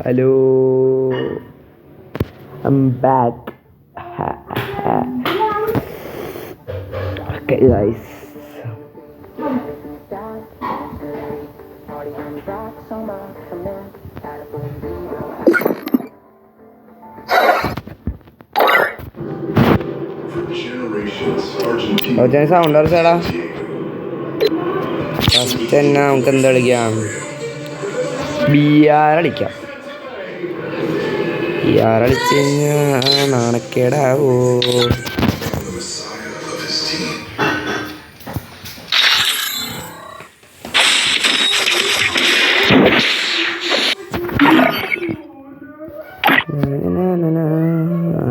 Hello, I'm back. Okay, guys. Sound അടിച്ചാടാ. First തന്നെ നമുക്ക് എന്താ കളിക്കാം? BR കളിക്കാം. BR കളിച്ച് കഴിഞ്ഞാൽ നാണക്കേടാവോ?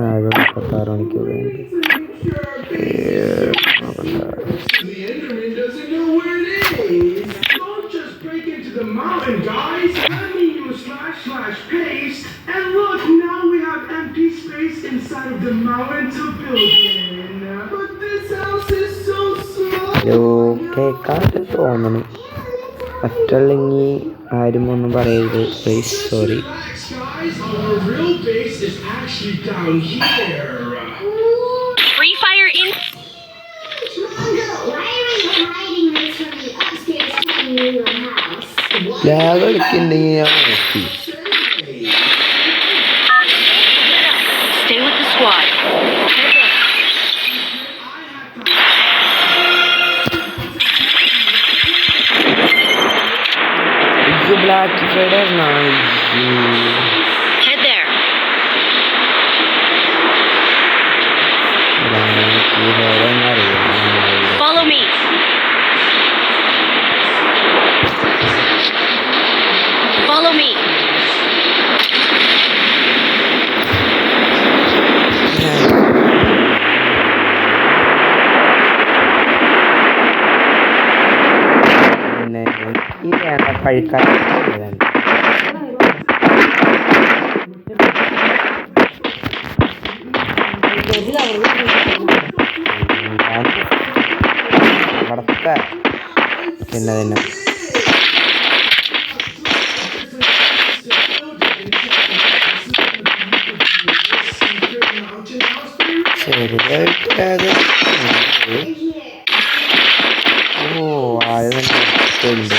ആകെ 36 മണിക്കൂർ the mountain, guys. Let me use //paste, and look, now we have empty space inside of the mountain to build in. But this house is so small. കേൾക്കാതെ തോന്നണം. മറ്റുള്ളെങ്കിൽ ആരും ഒന്നും പറയരുത്. Please sorry. Guys, our real base is actually down here. Free fire in. Why are you hiding this from the upstairs in your house? Lag കളിക്കുന്നുണ്ടെങ്കിൽ ഞാൻ നോക്കി. Stay with the squad. Black Friday night. Head there. Follow me. Follow me. കഴിക്കാൻ അവിടുത്തെ പിന്നെ തന്നെ ചെറുതായിട്ട് അത് ഉണ്ട്.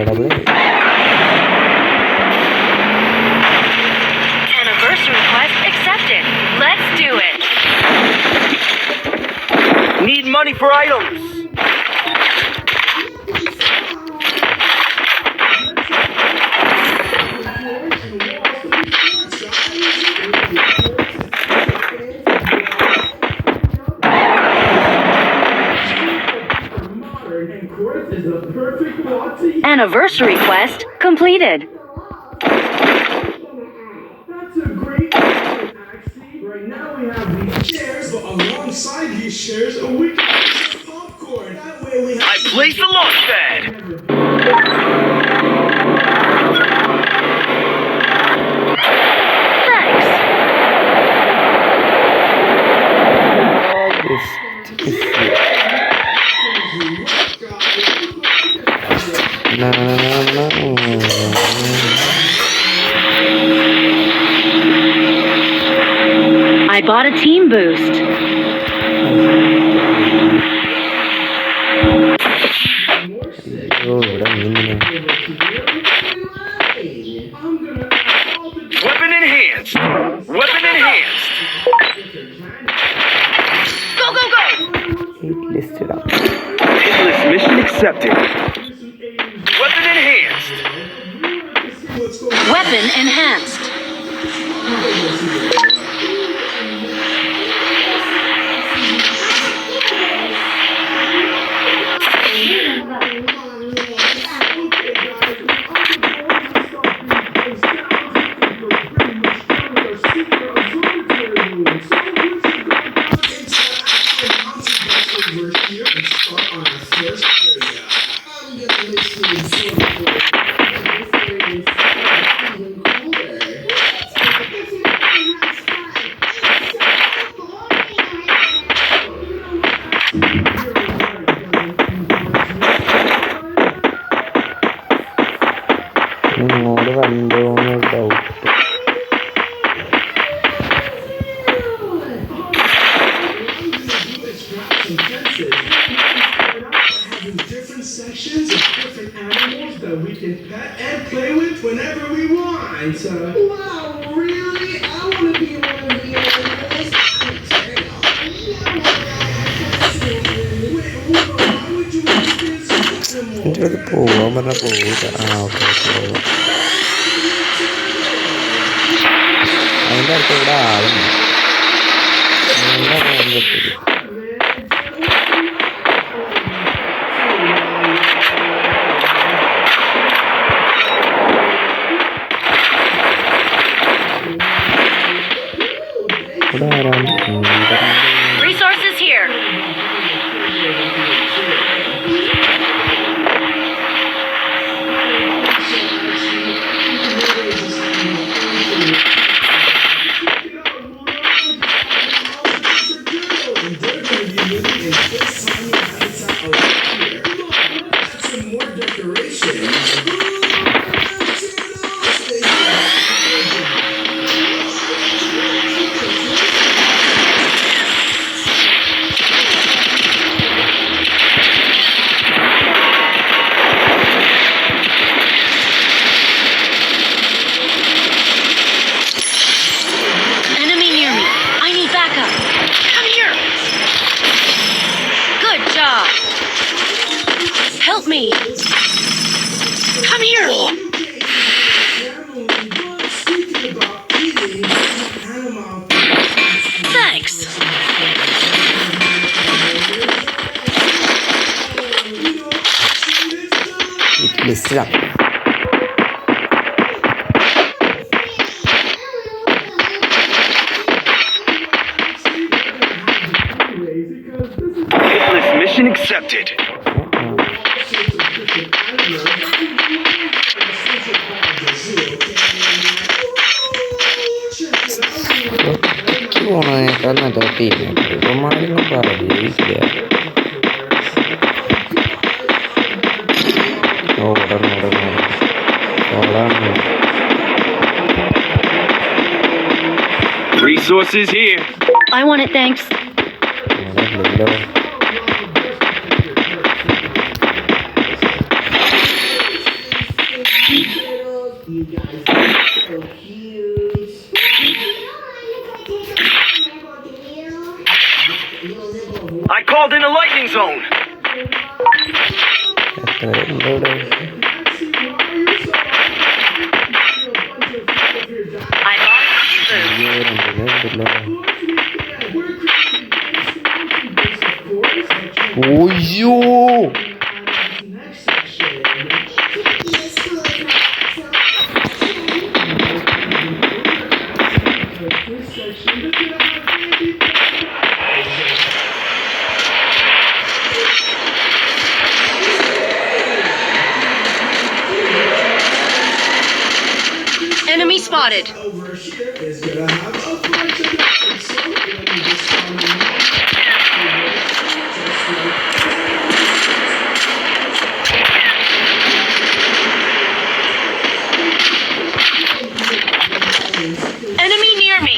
double. Anniversary request accepted. Let's do it. Need money for items. Anniversary quest completed. That's a great question, Axie. Right now we have these chairs, but alongside these chairs, we can have some popcorn. That way we have. I placed the launch pad. I bought a team boost. Weapon enhanced. Weapon enhanced. accepted. Weapon enhanced. Weapon enhanced. ഇങ്ങോട്ട് കണ്ടോന്ന് doubt. Different sections of different animals that we can pet and play with whenever we want. Wow, really? I want to be one of the animals. Wait, why would you want to be a animal? എൻ്റെ അടുത്ത് പോവാൻ പറഞ്ഞാൽ പോവുക. Okay പോവാം. അതിൻ്റെ അടുത്ത് ഇവിടെ ആളുണ്ട്. എന്താ പോകാൻ പറ്റില്ല. ഇവിടെ ആരാണ്? Resources here. Enemy near me. I need backup. Come here. Good job. Help me. Come here. Thanks. ലിസ്റ്റിലാണ്. Hitless mission accepted. പോണേക്കാൾ നല്ല ടീം ഇപ്പമാരൊന്നും പറയില്ല. ഓടാണ്. Resources here. I want it, thanks. ഇല്ലല്ലോ. I called in a lightning zone. എത്ര ഉണ്ട് ഇവിടെ? I'm on the move. അയ്യോ, രണ്ടിലുണ്ടല്ലോ. ഓയ്യോ, Enemy spotted. Over here is gonna have a bunch of different so let me just find the Enemy near me.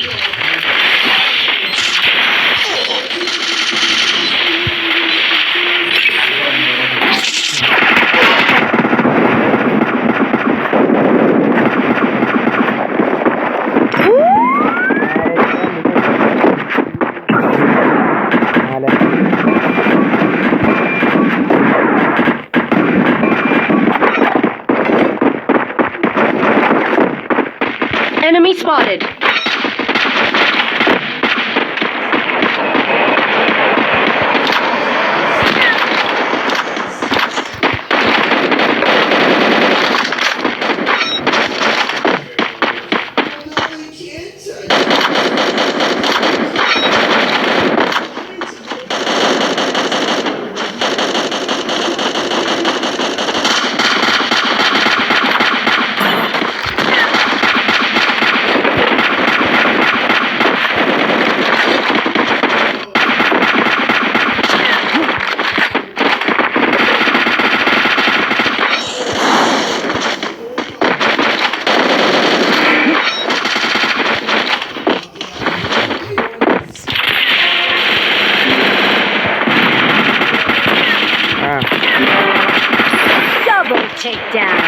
spotted. Double takedown.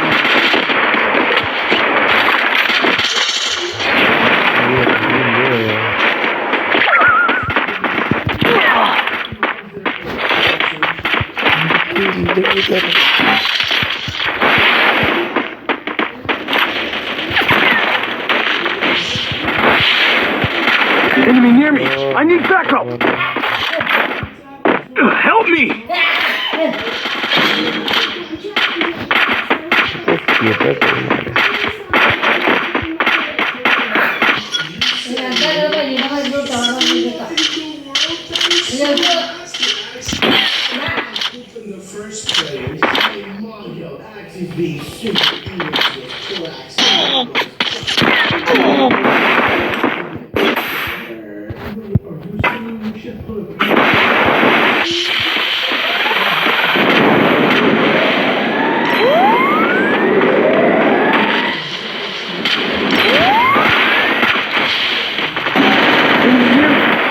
Enemy near me. I need backup. Help me. In the first place, Mario actively super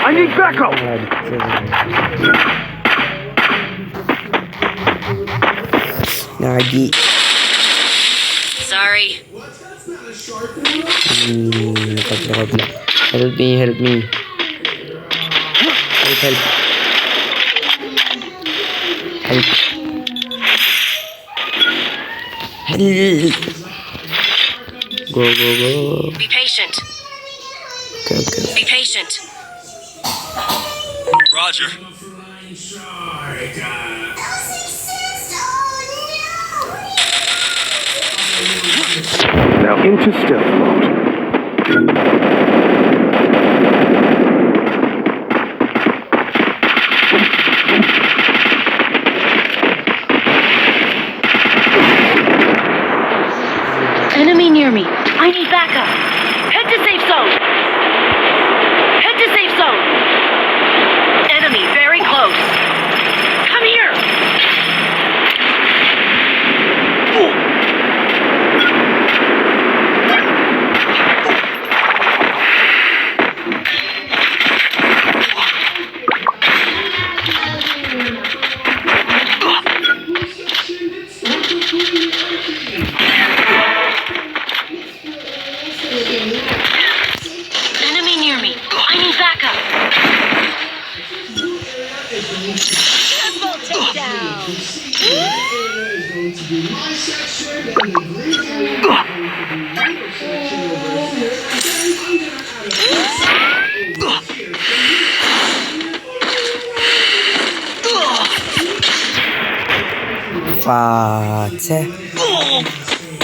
I need backup. Nagi. Sorry. Help me. Help. Go. Be patient. Okay. Be patient. Roger. Now into stealth mode. Enemy near me. I need backup. Head to safe zone. Head to safe zone. Enemy very close. Come here. Enemy near me. I need backup. Double takedown.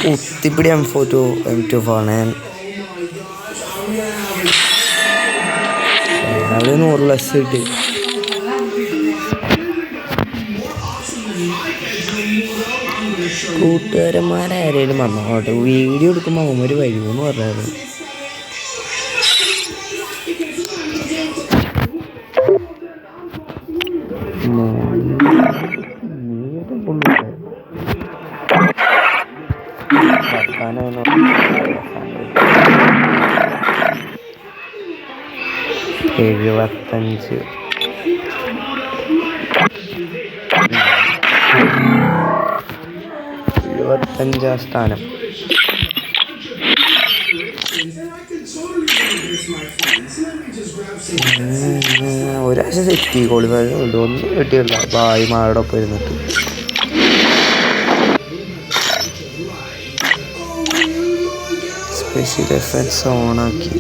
കുത്തിപ്പിടി M4 phone അത് 100 ലസ് കിട്ടി. കൂട്ടുകാരന്മാരാരേലും വന്നോട്ടെ, video എടുക്കുമ്പോൾ അവന്മാർ വരുമെന്ന് പറഞ്ഞായിരുന്നു. എഴുപത്തഞ്ച് 75 സ്ഥാനം. ഒരാഴ്ച തെറ്റി ക്വാളിഫൈ ഒന്നും കിട്ടിയില്ല. ഭായിമാരോടൊപ്പം ഇരുന്നിട്ട് സ്പെഷ്യൽ എഫക്ട്സ് ഓണാക്കി.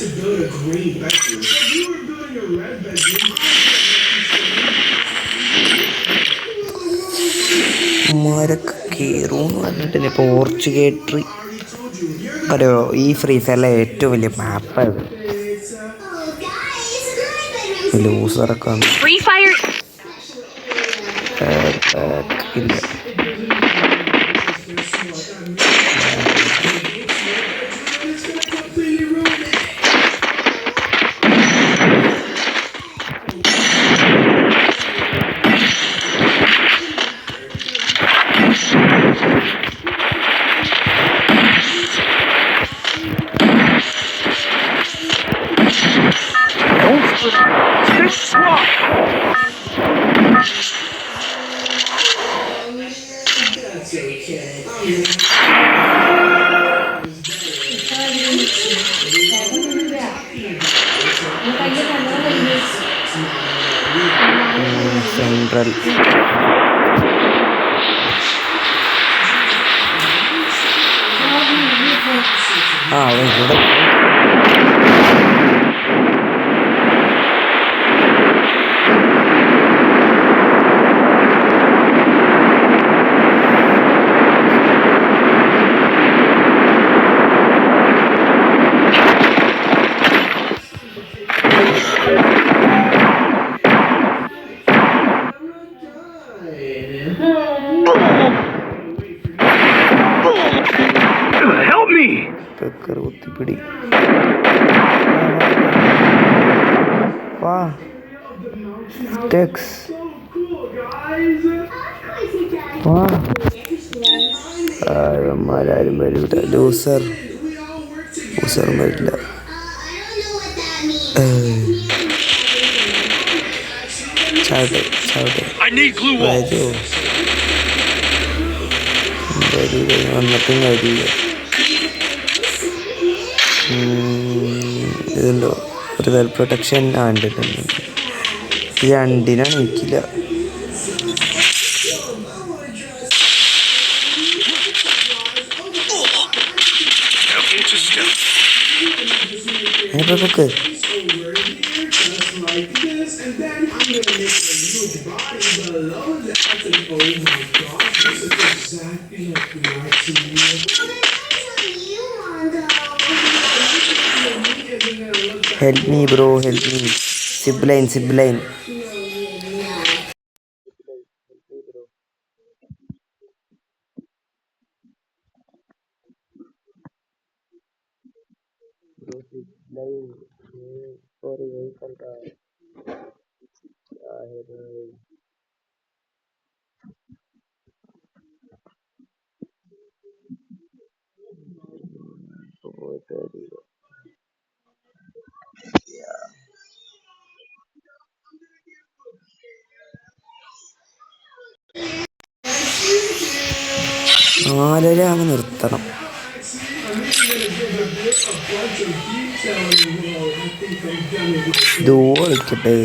To build a green bedroom. If you were building a red bedroom, മരൊക്കെ കയറുമെന്ന് പറഞ്ഞിട്ട് പോർച്ചുഗേറ്ററി അറിയോ? ഈ ഫ്രീ ഫയറിലെ ഏറ്റവും വലിയ മാപ്പാണ്. ലൂസറൊക്കെ ഇല്ല. സെൻട്രൽ ഇവിടെ കുത്തിപ്പിടി. വാ ടെക്സ് വാ. ആരും വരില്ല. ലൂസറും വരില്ല. ചാവട്ടെ വരൂ. വന്നിട്ടും വരില്ല. ഇതുണ്ടോ ഒരു വെൽ പ്രൊട്ടക്ഷൻ ആണ്ടിട്ടുണ്ട്. രണ്ടിനാണ് എനിക്കില്ല. നോക്ക് help me bro, help me. Zipline ആരരാണ് നിർത്തണം. ദോ കളിക്കട്ടെ.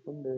ണ്ട്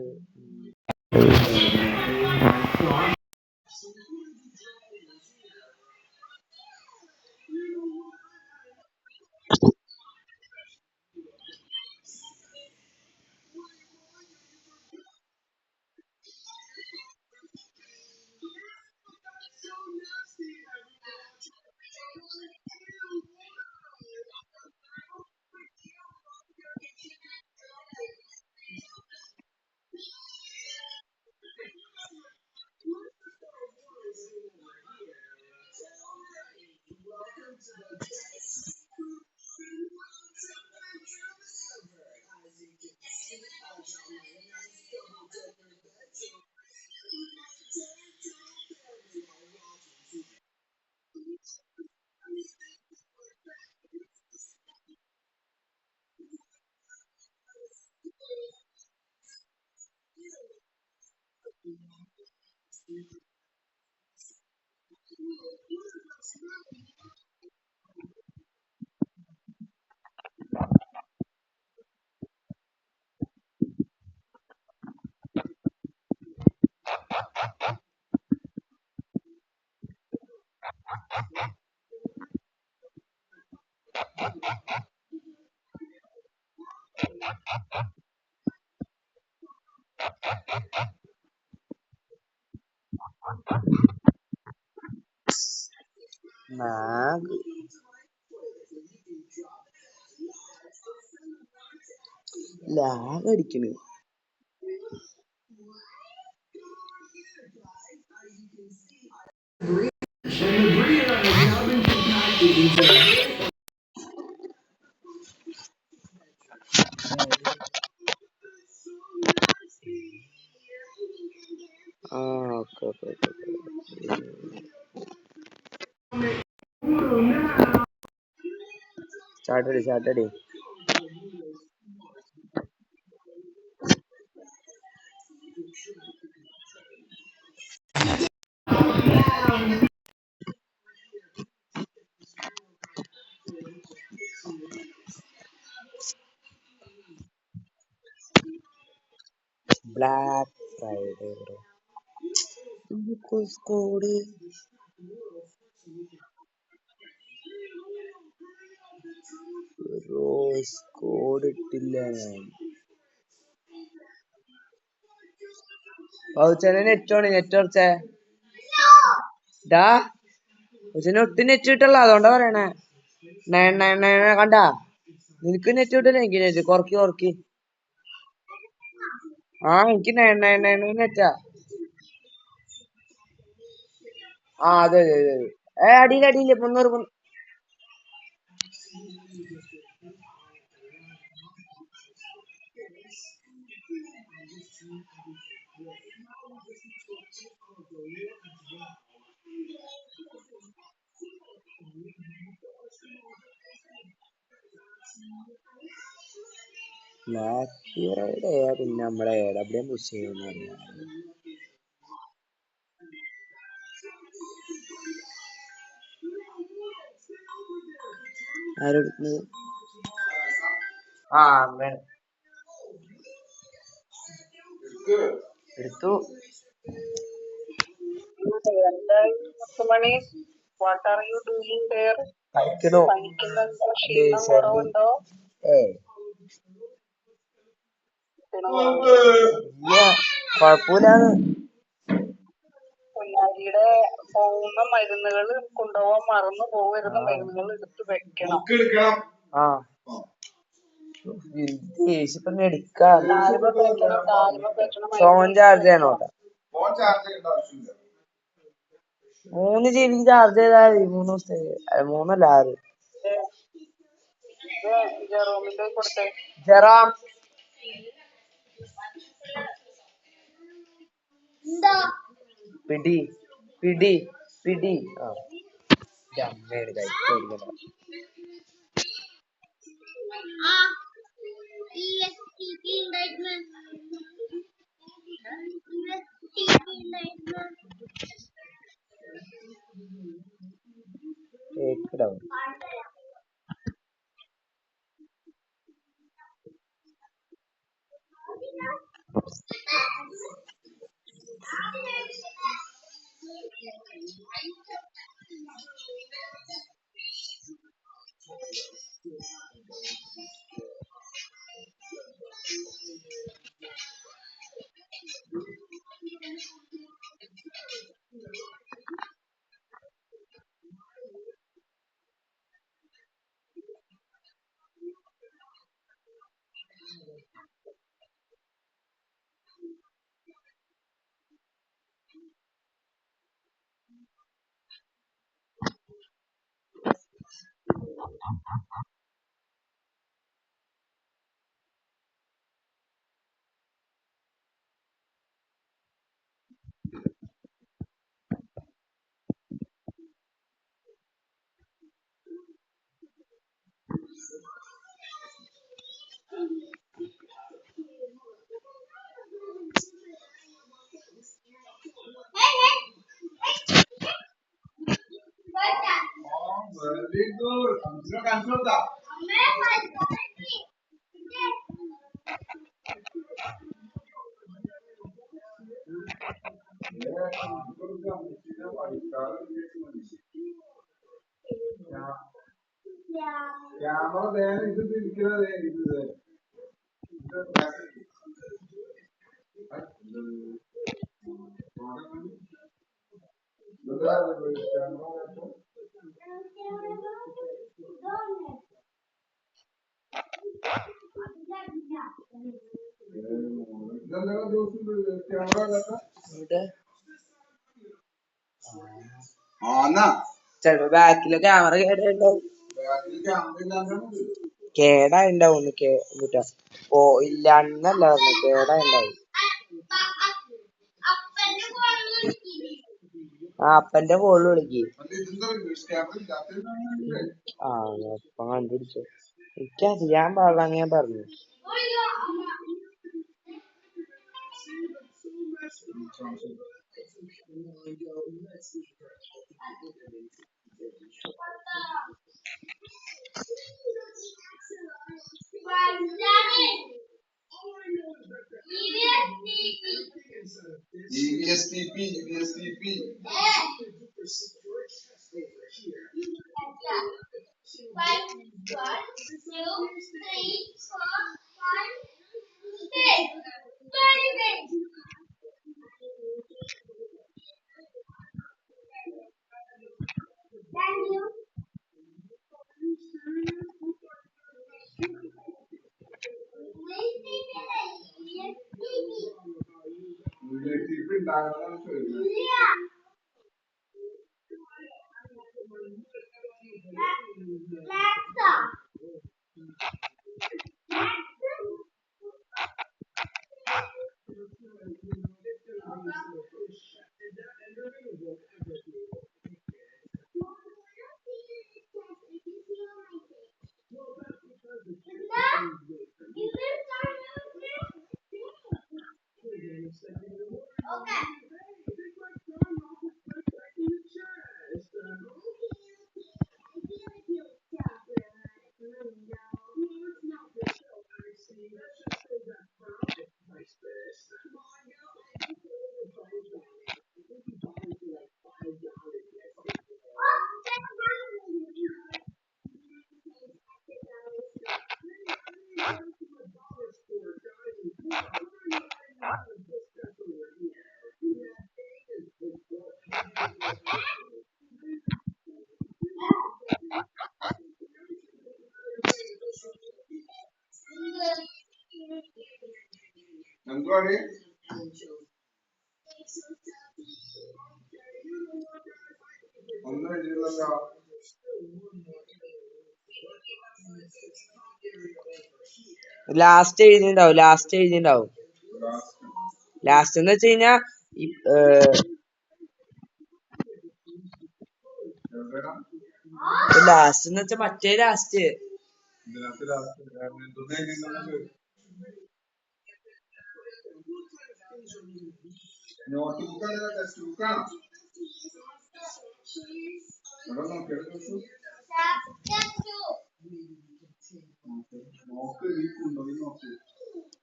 നാഗ് ലാഗ് അടിക്കണ്. And the breeder has now been compacted into okay okay okay. സ്റ്റാർട്ടടി. Black Friday bro. Squad squad ഇട്ടില്ല. പൗച്ചനെ നെറ്റ് കുറച്ചേ ഡാ. പൗച്ചനെ ഒട്ടും നെറ്റ് കിട്ടല്ല, അതുകൊണ്ടാ പറയണേ. കണ്ടാ നിനക്ക് നെറ്റ് കിട്ടില്ല, എനിക്ക് നെറ്റ് കുറക്കി. ആ എനിക്ക് 999 നെറ്റാ. ആ അതെ. അടിയില് 300. ബ്ലാക്ക് ഹീറോയുടെ പിന്നെ നമ്മളെ എവിടെ പുഷ് ചെയ്യുന്ന ആരെടുക്കുന്നത്? ആ എടുത്തു. കളിക്കണോ? കൊഴപ്പൂലാന്ന്. കുഞ്ഞാലിയുടെ പോകുന്ന മരുന്നുകൾ കൊണ്ടുപോകാൻ മറന്നു പോകരുത്, മരുന്നുകൾ എടുത്ത് വെക്കണം. ആ ദേഷ്യപ്പെട്ട് എടുക്കാം. ഫോൺ ചാർജ് ചെയ്യണോ? 3 GB ചാർജ് ചെയ്താൽ 3 ദിവസത്തേക്ക്. 3 അല്ല 6. ജെറോമിന്റെ കൊടുത്തേ. ജെറാം പിടി. ആ അമ്മയാണ് കഴിക്കണം. കേക്കടാവും. ചെലപ്പോ ബാക്കിലെ ക്യാമറ കേടായിണ്ടാവും ഓ ഇല്ലാന്നല്ല പറഞ്ഞു കേടായിണ്ടാവും. ആ അപ്പന്റെ ഫോണിൽ വിളിക്ക്. ആ അപ്പൊ കണ്ടുപിടിച്ചു. എനിക്കറിയാൻ പാടില്ല ഞാൻ പറഞ്ഞു. ലാസ്റ്റ് എഴുതിണ്ടാവും. ലാസ്റ്റ് എന്ന് വെച്ച് കഴിഞ്ഞാ ലാസ്റ്റ് എന്ന് വെച്ചാ മറ്റേ ലാസ്റ്റ്.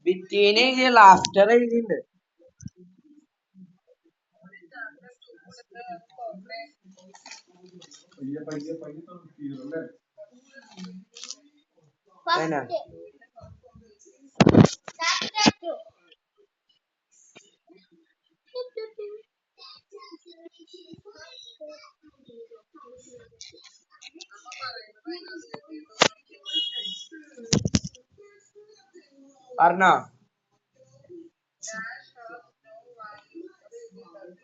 ബിറ്റ്വീന് എഴുതിയുള്ള ആഫ്റ്റർ എഴുതിണ്ട്. പറഞ്ഞോ?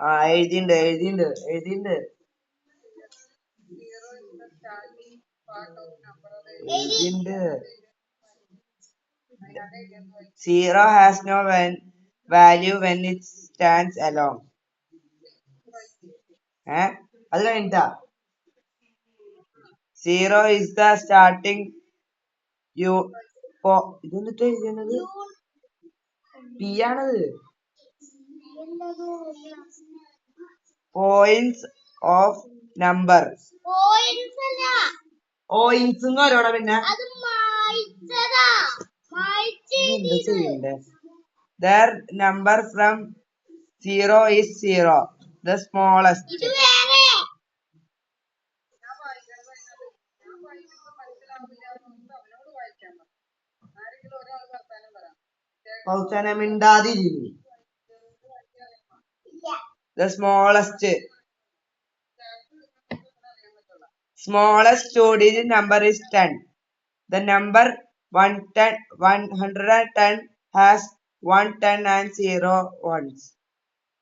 ആ എഴുതിണ്ട്. Zero has no value when it stands alone. അത് കഴിഞ്ഞിട്ടാ. Zero is the starting ഇതെന്നിട്ട് എഴുതുന്നത് പി ആണത്. Points of number. ഓയിൻസ് പറയോടാ പിന്നെ. എന്താ ചെയ്യണ്ടേ? Their number from 0 is 0. The smallest. മിണ്ടാതിരിക്കുന്നു. The smallest two-digit number is 10. The number 110 has 1, 10 and 0 ones.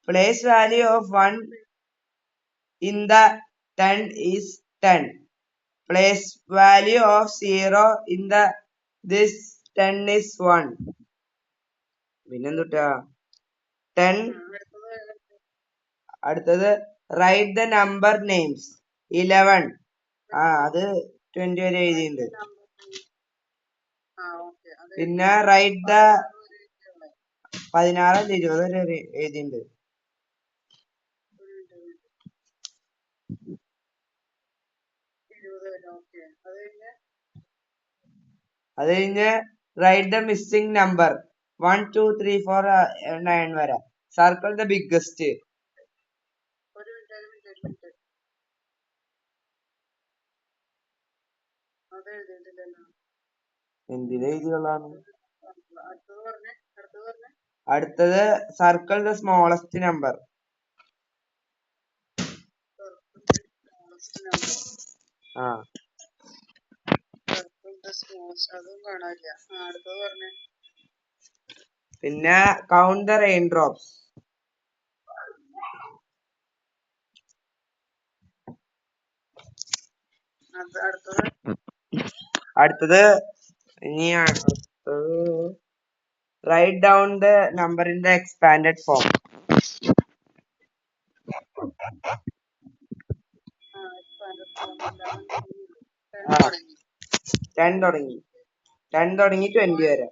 Place value of 1 in the 10 is 10. Place value of 0 in the this 10 is 1. പിന്നെന്തുട്ടാ 10. അടുത്തത് write the number names 11. അത് 20 വരെ എഴുതിയിട്ടുണ്ട്. പിന്നെ write the 16 20 വരെ എഴുതിയിട്ടുണ്ട്. അത് കഴിഞ്ഞ് write the missing number 1 2 3 4 9 വരെ. Circle the biggest. എന്തിനാ എഴുതിയുള്ളതാണ്? അടുത്തത് സർക്കിൾ ദ സ്മോളസ്റ്റ് നമ്പർ. പിന്നെ കൗണ്ട് ദ റെയിൻ ഡ്രോപ്സ്. അടുത്തത് write down the number in the expanded form. ആ 10 തുടങ്ങി 20 വരെ.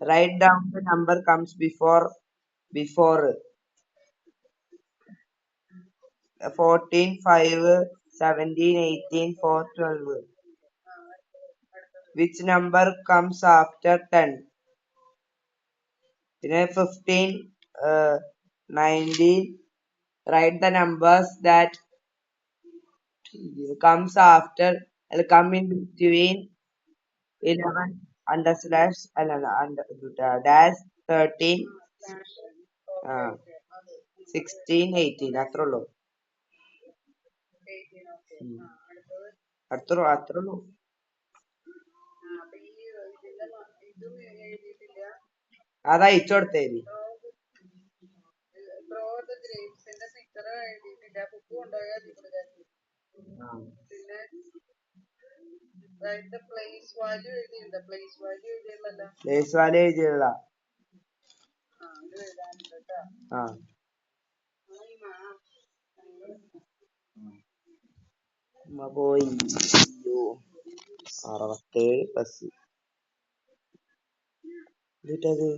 write down the number comes before 14 5 17 18 4 12. which number comes after 10? പിന്നെ 15 19. write the numbers that comes after come in between 11 under slash dash 13 16 18 അത്രേ ഉള്ളൂ. അത്രേ ഉള്ളൂ. അത് അയച്ചു കൊടുത്തേരി. പ്ലേസ് വാല്യൂ എഴുതിയുള്ള പോയി 67 പ്ലസ് എന്നിട്ടത്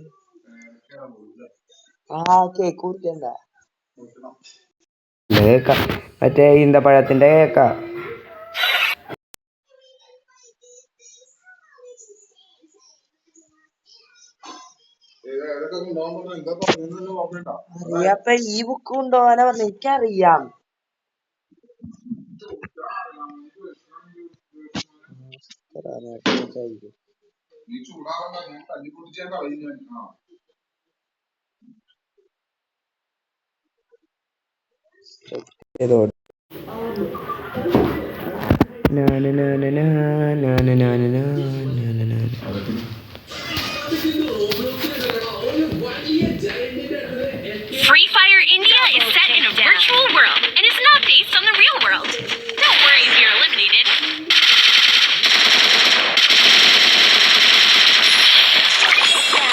കേക്ക് കുടിക്കണ്ട. മറ്റേ ഈന്തപ്പഴത്തിന്റെ കേക്കാ. അറിയാത്ത ഈ ബുക്ക് കൊണ്ടുപോകാനാ പറഞ്ഞ. എനിക്കറിയാം. Free Fire India is set in a virtual world and is not based on the real world. Don't worry if you're eliminated.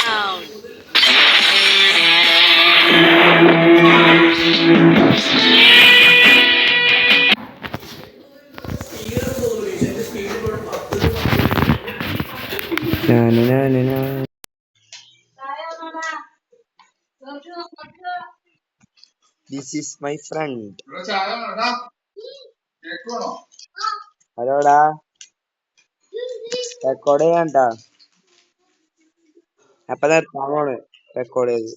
Down. This is my friend. ഹലോടാ, record ചെയ്യാണ്ടാ. അപ്പൊ നിർത്താൻ പോണ് റെക്കോർഡ് ചെയ്ത്.